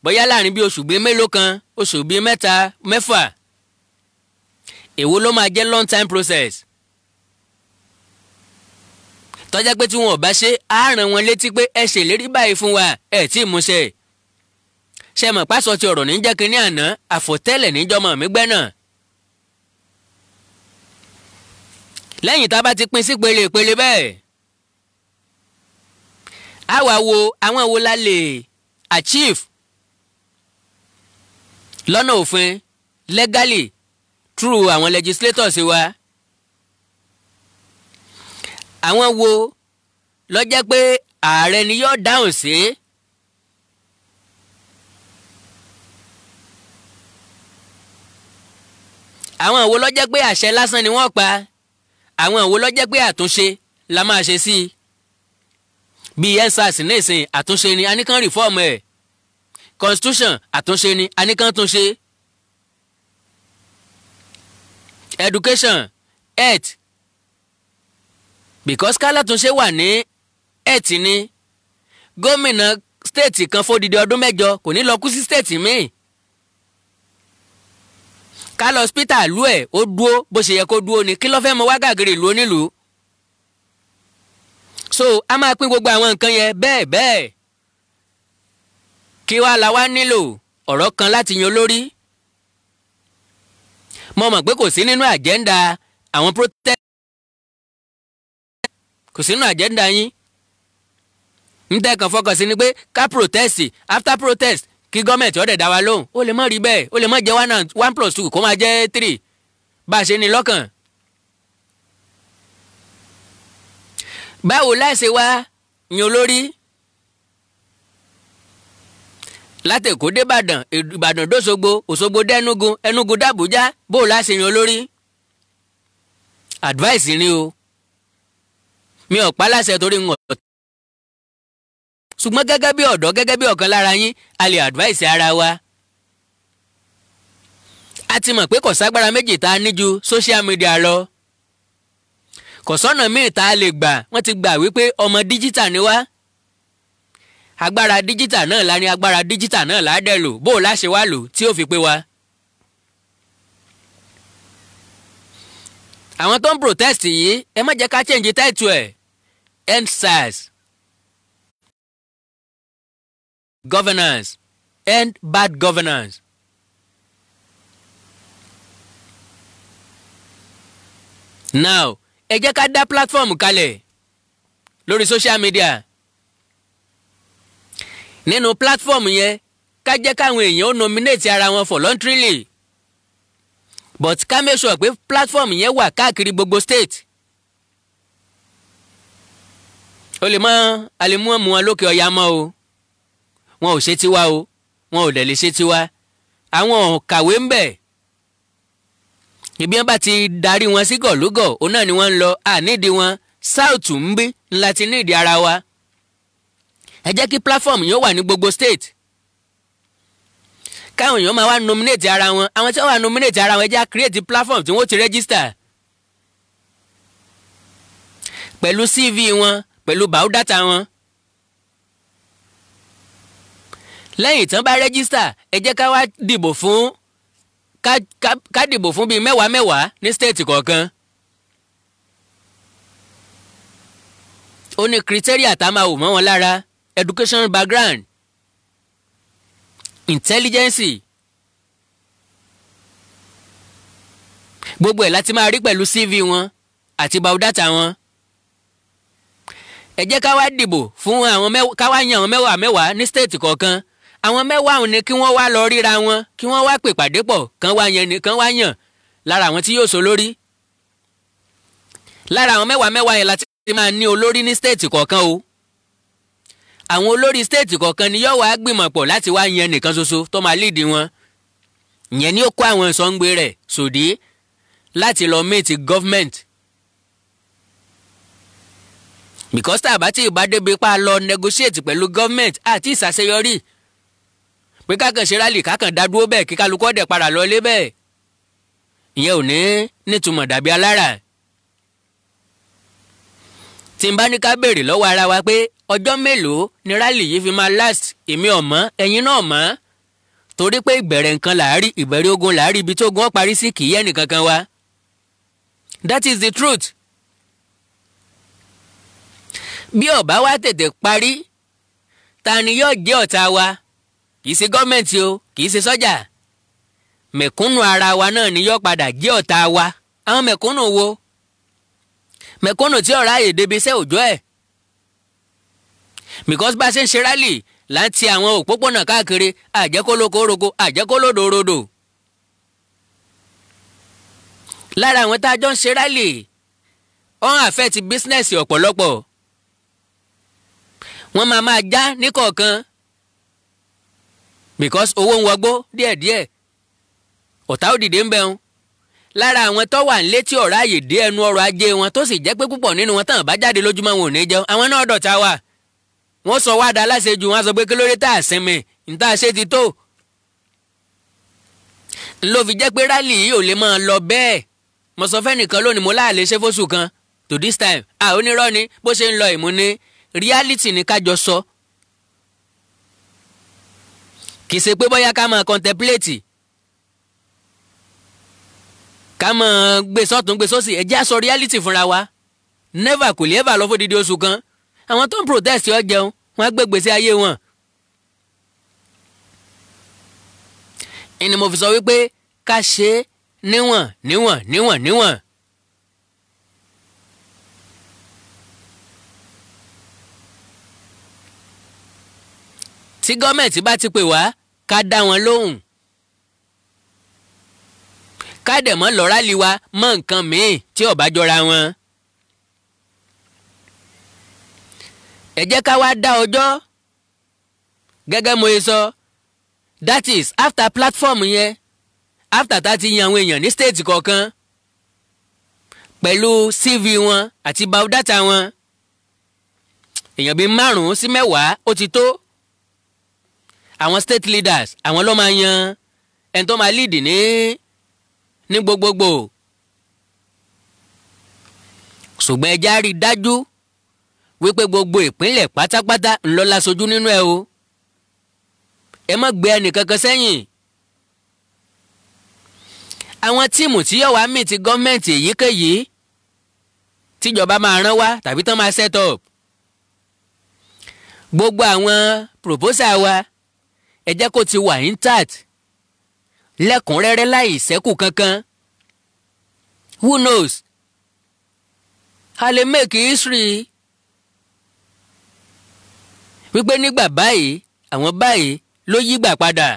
bóyá láàrin bí oṣù bíi mélòó kan oṣù bíi mẹ́ta mẹ́fà. èwo ló máa jẹ́ long time process tó jẹ́ pé tí wọn ò bá ṣe á rán wọn létí pé ẹ ṣèlérí báyìí fún wa ẹ tí ì múṣẹ. ṣe mọ̀ pásọ ti ọ̀rọ̀ ní jẹ́ kínní àná àfọ̀tẹ́lẹ̀ níjọmọ̀ mi gbẹ́ náà. lẹ́yìn tá a bá ti pín sí pele bẹ́ẹ̀ á wá wo àwọn wo la lè achieve lọ́nà òfin legally through àwọn legislators wa. àwọn wo ló jẹ́ pé ààrẹ ni yóò dáhùn sí. àwọn wo ló jẹ́ pé àṣẹ lásán ni wọ́n pa. àwọn wo ló jẹ́ pé àtúnṣe la máa ṣe sí i. bí ensars nísìn àtúnṣe ni a ní kàn reform ẹ̀. constitution àtúnṣe ni a ní kàn túnṣe. education health because kálátúnṣe wà ní health ni gómìnà state kan fódìdí ọdún 8 kò ní lọ kú sí state míì. ká lọ hospital lú ẹ̀ ó dúó bó ṣe yẹ kó dúó ni kí ló fẹ́ mọ wá gàgìrì ìlú onílùú. so a máa pín gbogbo àwọn nǹkan yẹn bẹ́ẹ̀ bẹ́ẹ̀. kí wàá la wá nílò ọ̀rọ̀ kan láti yan olórí. mo mọ̀ pé kò sí nínú àjẹ́ndà àwọn protest kò sínú àjẹ́ndà yín. ń tẹ́ kàn fọkàn sí ni pé ká protest after protest kí gọ́ọ̀mẹ̀ntì ọ̀dẹ̀ dá wa lóhùn ó lè má rí bẹ́ẹ̀ ó lè má jẹ́ 1+2 kó máa jẹ́ 3 bá a ṣe ní lọ́kàn. báwo láìsè wá yan olórí láti Èkó dé Ìbàdàn Ìbàdàn dóṣogbo Òṣogbo dé Enugu Enugu dàbújá bó láìsè yan olórí. advice ni o mi ò pa láṣẹ torí ń wọ̀. ṣùgbọ́n gẹ́gẹ́ bí ọ̀dọ́ gẹ́gẹ́ bí ọ̀kan lára yín a lè advice ara wa. a ti mọ̀ pé kò ságbára méjì tá a ní ju social media lọ. kò sọ́nà míì tá a lè gbà wọ́n ti gbà wípé ọmọ díjítà ni wá. agbára díjítà náà la ní agbára díjítà náà la dẹ̀ lò bó o láṣẹ wá lò tí ó fi pé wa. àwọn tó ń protest yìí ẹ má jẹ́ ká change title ẹ̀ EndSARS. governance and bad governance. now ẹ jẹ́ ká dá platform kalẹ̀ lórí social media. nínú platform yẹn ká jẹ́ káwọn èèyàn ó nominate ara wọn voluntarily but ká make sure pé platform yẹn wà káàkiri gbogbo state. ó lè mọ àlèmú ọmọ wọn lókè ọ̀yà mọ́ o wọn ò ṣe tiwa o wọn ò dẹ̀ lè ṣe tiwa àwọn ò kàwé ń bẹ̀. ibi wọn bá ti darí wọn sí gọ̀lúgọ̀ òun náà ni wọ́n ń lọ àníìdí wọn south ń bí ńlá ti níìdí ara wa. ẹ jẹ́ kí platform yóò wà ní gbogbo state. káwọn èèyàn máa wá nominate ara wọn àwọn tí wọ́n wá nominate ara wọn ẹ jẹ́ create platform tí wọ́n ti register. pẹ̀lú CV wọn pẹ̀lú biodata wọn. lẹ́yìn tán bá rẹ́gísítà ẹ jẹ́ ká wá dìbò fún ká dìbò fún bíi 10 ní stéètì kọ̀ọ̀kan. ó ní criteria tá a máa wò mọ́ wọn lára education background intelligence gbogbo ẹ̀ láti máa rí pẹ̀lú CV wọn àti biodata wọn. ẹ jẹ́ ká wá dìbò fún ká wá yan àwọn 10 ní stéètì kọ̀ọ̀kan. àwọn 10 ọ̀hún ni kí wọ́n wá lọ ríra wọn kí wọ́n wá pè pàdé pọ̀ kán wá yan nìkan wá yàn lára àwọn tí yóò so lórí. lára àwọn 10 yẹn láti máa ní olórí ní stéètì kọ̀ọ̀kan o. àwọn olórí stéètì kọ̀ọ̀kan ni yóò wá gbìmọ̀ pọ̀ láti wá yan nìkan ṣoṣo tó máa lead wọn. ìyẹn ni ó kó àwọn ìsọ̀ǹgbẹ rẹ̀ sòdí láti lọ meet government. because tá a bá tí ì bá débi pa lọ negotiate pẹ̀lú government àti ìsàṣeyọrí pé kákan ṣe rálì kákan dá dúró bẹ́ẹ̀ kí kálukú ọ̀dẹ̀ padà lọ lé bẹ́ẹ̀ ìyẹn ò ní nítumọ̀ dàbí alára. tí n bá ní ká béèrè lọ́wọ́ ara wa pé ọjọ́ mélòó ni rálì yìí fi máa last èmi ò mọ̀ ẹ̀yin náà mọ̀ torí pé ìbẹ̀rẹ̀ nǹkan làárí ìbẹ̀rẹ̀ ogun làárí ibi tó gun ọ́ parí sí kì í yẹ́ nìkankan wa. That is the truth. bí ó bá wá tètè parí ta ni yóò jẹ́ ọ̀tá wa kì í ṣe gọ́ọ̀mẹ̀ntì o kì í ṣe sọ́jà mẹ̀kúnnù ara wa náà ni yóò padà jẹ́ ọ̀tá wa. àwọn mẹ̀kúnnù wo mẹ̀kúnnù tí ọ̀rá àyè débi iṣẹ́ òjò ẹ̀ because bá a ṣe ń ṣe rálì láti àwọn òpópónà káàkiri àjẹkólókòrókò àjẹkólódòrodò lára àwọn tá a jọ ń ṣe rálì ọ̀hún àfẹ́ ti bísínẹ́sì ọ̀pọ̀lọpọ̀ wọ́n máa já níkọ̀ọ̀kan because owó ń wọgbó díẹ̀díẹ̀ ọ̀tá òdìdé ń bẹ̀rùn lára àwọn tó wà nílé tí ọ̀rá àyè dé ẹnu ọrọ̀ ajé wọn tó sì jẹ́ pé púpọ̀ nínú wọn tán bá jáde lójúmọ́ wọn ò ní jẹun àwọn náà dọ̀tá wà wọ́n sọ wá da láṣejù wọn sọ pé kí lóore tá a sinmi níta ṣe ti tó ló fi jẹ́ pé rálì yìí ò lè máa lọ bẹ́ẹ̀ mo sọ fẹ́ nìkan lónìí mo láàlè ṣe fóṣù kan to this time onírọ́ ni bó ṣe ń lọ ìmú ni reality ni kájọ sọ kì í ṣe pé bóyá ká máa contemplate ká máa gbé sọ́tún gbé sósì ẹ jẹ́ á sọ reality fúnra wa never kò lè ever lọ fódìdí oṣù kan àwọn tó ń protest ọ jẹun wọn á gbé gbèsè ayé wọn. ìní mo fi sọ wípé ká ṣe é níwọ̀n. tí gọ́ọ̀mẹ̀ntì bá ti pè wá ká dá wọn lóhùn ká dẹ̀ mọ́ lọ rálì wa mọ́ nǹkan míì tí ó bá jọra wọn. ẹ jẹ́ ká wá dá ọjọ́ gẹ́gẹ́ mo ṣe sọ that is after platform yẹn after tá ti yan àwọn èèyàn ní state kọ̀ọ̀kan pẹ̀lú CV wọn àti biodata wọn èèyàn bíi 5 sí 10 ó ti tó àwọn state leaders àwọn ló máa yan ẹni tó máa lead ní gbogbogbò ṣùgbọ́n ẹ já rí dájú wípé gbogbo ìpínlẹ̀ pátápátá ńlọ lásojú nínú ẹ o ẹ má gbé ẹnìkankan sẹ́yìn àwọn tíìmù tí yóò wá mí ti gọ́ọ̀mẹ̀ntì èyíkéyìí tíjọba máa rán wá tàbí tán máa set up gbogbo àwọn proposal wa ẹ jẹ́ kó ti wà intact lẹ́kùnrẹ́rẹ́ láì ṣẹ́kù kankan who knows a lè make history wípé nígbà báyìí àwọn báyìí ló yí gbà padà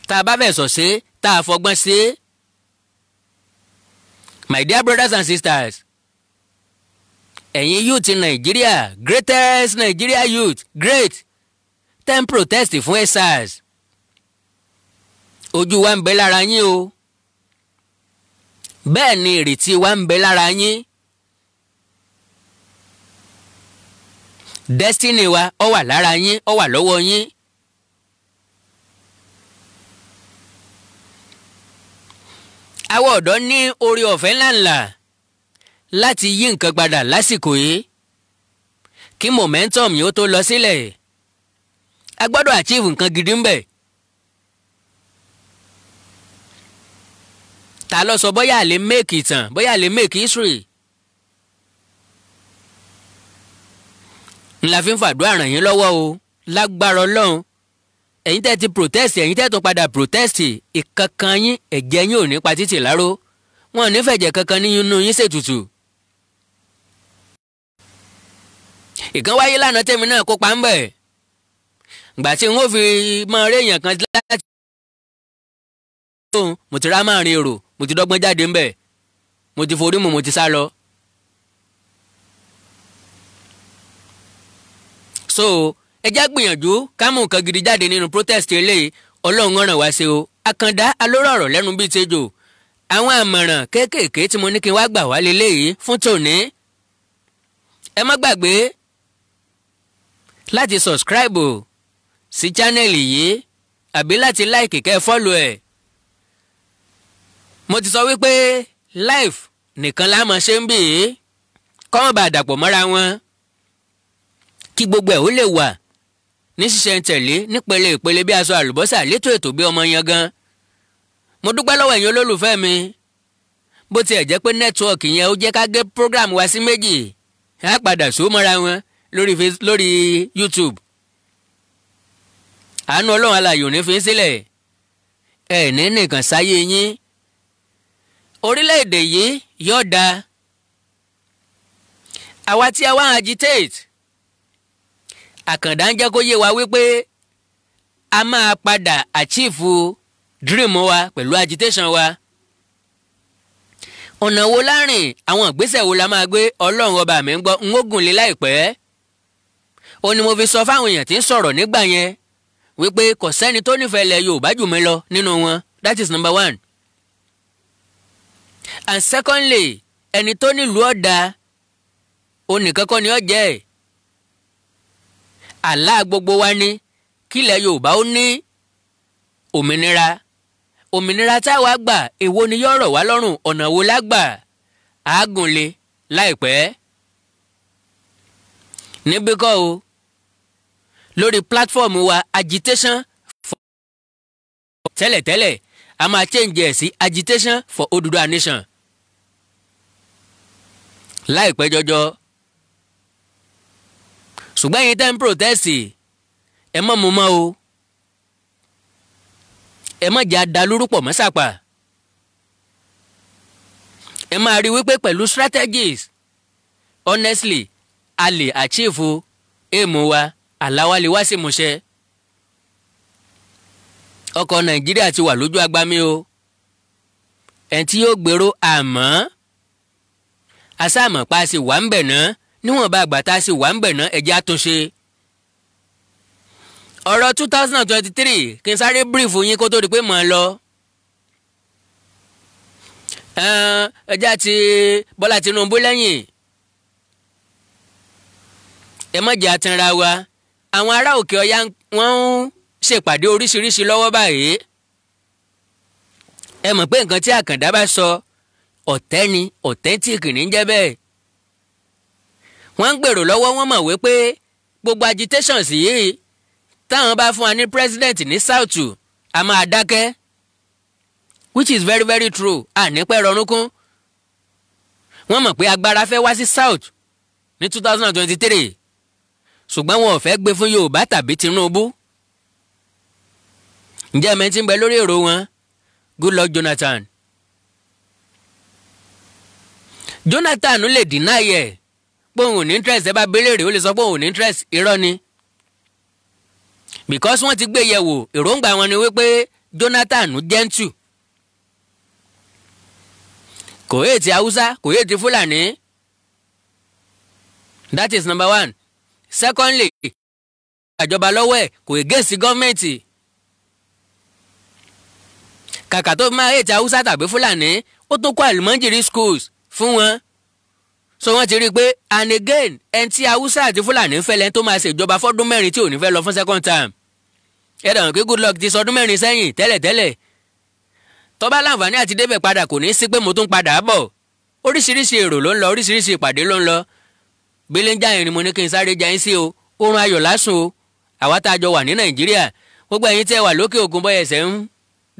tá a bá fẹ́ sọ sí tá a fọgbọ́n sí. My dear brothers and sisters ẹ̀yin youth in Nigeria greatest Nigeria youth great ten protest fún ESSAS ojú wa ń bẹ lára yín o bẹ́ẹ̀ ni ìrètí wa ń bẹ lára yín destiny wa ó wà lára yín ó wà lọ́wọ́ yín. àwọn ọ̀dọ́ ní oore ọ̀fẹ́ ńláńlá láti yí nǹkan padà lásìkò yìí kí momentum yìí ó tó lọ sílẹ̀ a gbọ́dọ̀ achieve nǹkan gidi ń bẹ̀. ta ló sọ bóyá a lè make ìtàn bóyá a lè make history. ńlá fi ń fàdúrà ràn yín lọ́wọ́ o lágbára Ọlọ́run ẹ̀yin tẹ́ ti protest ẹ̀yin tẹ́ tún padà protest ìkankan yín ẹ̀jẹ̀ yín ò ní pa títì láró wọn ò ní fẹ̀jẹ̀ kankan nínú yín ṣètùtù. ìkan wáyé lánàá tèmi náà kópa ń bẹ̀ gbà tí n ó fi mọ eré èèyàn kan láti mo ti rá máa rin èrò mo ti dọ́gbọ́n jáde ń bẹ̀ mo ti forí mu mo ti sá lọ. so ẹ já gbìyànjú ká mú nǹkan gidi jáde nínú protest eléyìí Ọlọ́run ràn wá sí o. Àkàndá alóró ọ̀rọ̀ lẹ́nu bíi tejò àwọn àmọ̀ràn kéékèèké tí mo ní kí n wá gbà wá leléyìí fún tòní. ẹ má gbàgbé láti subscribe sí channel yìí àbí láti like kẹ́ follow ẹ̀. mo ti sọ wípé live nìkan la máa ṣe ń bì í kọ́mọ̀ bá dàpọ̀ mọ́ra wọn kí gbogbo ẹ̀ ó lè wà ní ṣísẹ̀ntẹ̀lé nípele ìpele bí aṣọ àlùbọ́sà létò ètò bí ọmọ yẹn gan. mo dúpẹ́ lọ́wọ́ ẹ̀yin olólùfẹ́ mi bó tiẹ̀ jẹ́ pé nẹ́tíwọ̀kì yẹn ó jẹ́ ká gé program wa sí méjì á padà só mọ́ra wọn lórí YouTube. àánú ọlọ́run alààyè ò ní fi sílẹ̀ ẹ̀ ní nìkan sáyé yín. orílẹ̀-èdè yìí yóò da àwa tí a wá agitate Àkàndá ń jẹ́ kó yé wa wípé a máa padà achieve dream wa pẹ̀lú agitation wa. ọ̀nà wo láàrin àwọn ìgbésẹ̀ wo la máa gbé ọlọ́run ọba mi ń gbọ́ ń ó gùn lé láìpẹ́. ó ní mo fi sọ fáwọn èèyàn tí ń sọ̀rọ̀ nígbà yẹn wípé kò sẹ́ni tó nífẹ̀ẹ́ ilẹ̀ Yorùbá jù mí lọ nínú wọn. That is number one. And secondly, ẹni tó nílùú ọ̀dà onìkan kọ́ ni ó jẹ́ ẹ̀. àlá gbogbo wa ní kílẹ̀ Yorùbá ó ní òmìnira táwa gbà èwo ni yóò rọ̀ wá lọ́rùn ọ̀nà wo la gbà àágùnlé láìpẹ́. níbí kọ́ o lórí platform wa agitation for tẹ́lẹ̀tẹ́lẹ̀ a máa change ẹ̀ sí agitation for Odùduwà nation láìpẹ́ jọjọ. ṣùgbọ́n ẹ̀yin tẹ́ ń protest ẹ mọ̀ mú mọ́ o ẹ má jẹ́ adalúrúpọ̀ mọ́sàpà. ẹ máa rí wípé pẹ̀lú strategies honestly a lè achieve èèmù wa àláwálé wá sí ìmúṣẹ. ọkọ̀ Nàìjíríà ti wà lójú agbami o ẹni tí yóò gbèrò àmọ́ asáàmọ̀ pa sí wà ń bẹ̀ náà níwọ̀nba àgbà tá a sì wà ń bẹ̀ náà ẹ̀jẹ̀ àtúnṣe. ọ̀rọ̀ 2023 kí n sáré brief yín kó tó di pé mò ń lọ. ẹjẹ́ àti Bọ́lá Tinubu lẹ́yìn ẹ má jẹ́ àtẹnra wa àwọn ará òkè ọya wọ́n ń ṣèpàdé oríṣiríṣi lọ́wọ́ báyìí. ẹ mọ̀ pé nǹkan tí Àkàndá bá sọ ọ̀tẹ́ ni authentic ní jẹ́ bẹ́ẹ̀. wọ́n ń gbèrò lọ́wọ́ wọ́n mọ̀ wípé gbogbo agitations yìí táwọn bá fún wa ní president ní south a máa dákẹ́ which is very very true ànípẹ́ rọrùnkún. wọ́n mọ̀ pé agbára fẹ́ wá sí south ní 2023 ṣùgbọ́n wọn ò fẹ́ gbé fún Yorùbá tàbí Tinubu. ǹjẹ́ ẹ̀mẹ́ tí ń bẹ lórí èrò wọn Goodluck Jonathan. Jonathan lè deny ẹ̀ pé òun ò ní interest ẹ bá béèrè ó lè sọ pé òun ò ní interest irọ́ ni because wọ́n ti gbé yẹ̀wò èròǹgbà wọn ni wípé Jonathan gentle kò yé ti Haúsá kò yé ti Fúlàní. That is number one. Secondly, àjọba lọ́wọ́ ẹ̀ kò against gọ́ọ̀mẹ̀ntì kàkà tó máa yé ti Haúsá tàbí Fúlàní ó tún kọ́ àlùmọ́jìrì schools fún wọn. So wọ́n ti rí i pé and again ẹni tí Haúsá àti Fúlàní ń fẹ́ lẹ́ni tó máa ṣèjọba fọ́dún mẹ́rin tí ò ní fẹ́ lọ fún second term. ẹ dànù pé Goodluck ti sọdún mẹ́rin sẹ́yìn tẹ́lẹ̀tẹ́lẹ̀ tó bá láǹfààní àti débẹ̀ padà kò ní í sí pé mo tún padà bọ̀. oríṣiríṣi èrò ló ń lọ oríṣiríṣi ìpàdé ló ń lọ. bílẹ̀ ń já irin mo ní kí n sáré já yín sí o oorun ayọ̀ lásùn o àwa tá a jọ wà ní Nàìjíríà gbogbo ẹ̀yin tẹ́ wà lókè òkun bọ́ ẹ̀sẹ̀ ń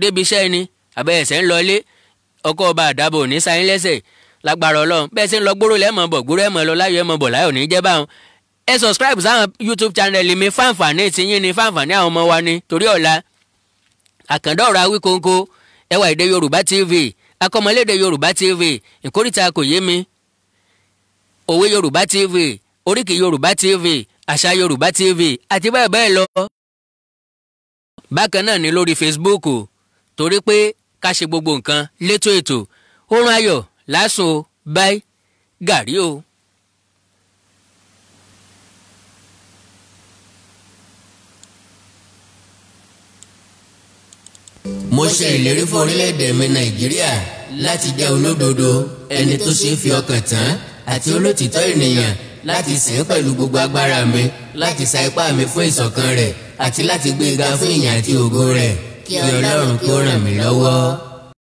débi iṣẹ́ ni àbẹ̀ ẹ̀sẹ̀ ń lọlé ọkọ̀ ọba àdàbò ní sáyín lẹ́sẹ̀ lágbára Ọlọ́run bẹ́ẹ̀ sì ń lọ gbóró lẹ́mọ̀ bọ̀ gbóró ẹ̀mọ̀ lọ láyọ̀ ẹ̀mọ̀ bọ̀ láyọ̀ ní jẹ́ báwọn. ẹ subscribe sáwọn YouTube channel mi fáǹfààní tiyín ni fáǹfààní àwọn ọmọ wa ni torí ọ̀la. Àkàndá ọ̀rọ̀ Awíkonko ẹwà èdè Yorùbá TV akọ́mọlédè Yorùbá TV ìkórìtà kò yé mi òwe Yorùbá TV oríkì Yorùbá TV àṣà Yorùbá TV àti bẹ́ẹ̀ bẹ́ẹ̀ lọ. bákan náà ni lórí Facebook torí pé ká ṣe gbogbo nǹkan létò ètò oorun ayọ̀ lásùn o báyìí gàrí o. mo ṣe ìlérí fún orílẹ̀-èdè mi Nàìjíríà láti jẹ́ olódodo ẹni tó ṣe é fi ọkàn tán àti olótìtọ́ ènìyàn láti sìn ín pẹ̀lú gbogbo agbára mi, láti sa ipá mi fún ìṣọ̀kan rẹ̀ àti láti gbé e ga fún ìyìn àti ògo rẹ̀. Kí Ọlọ́run kí ó ràn mí lọ́wọ́.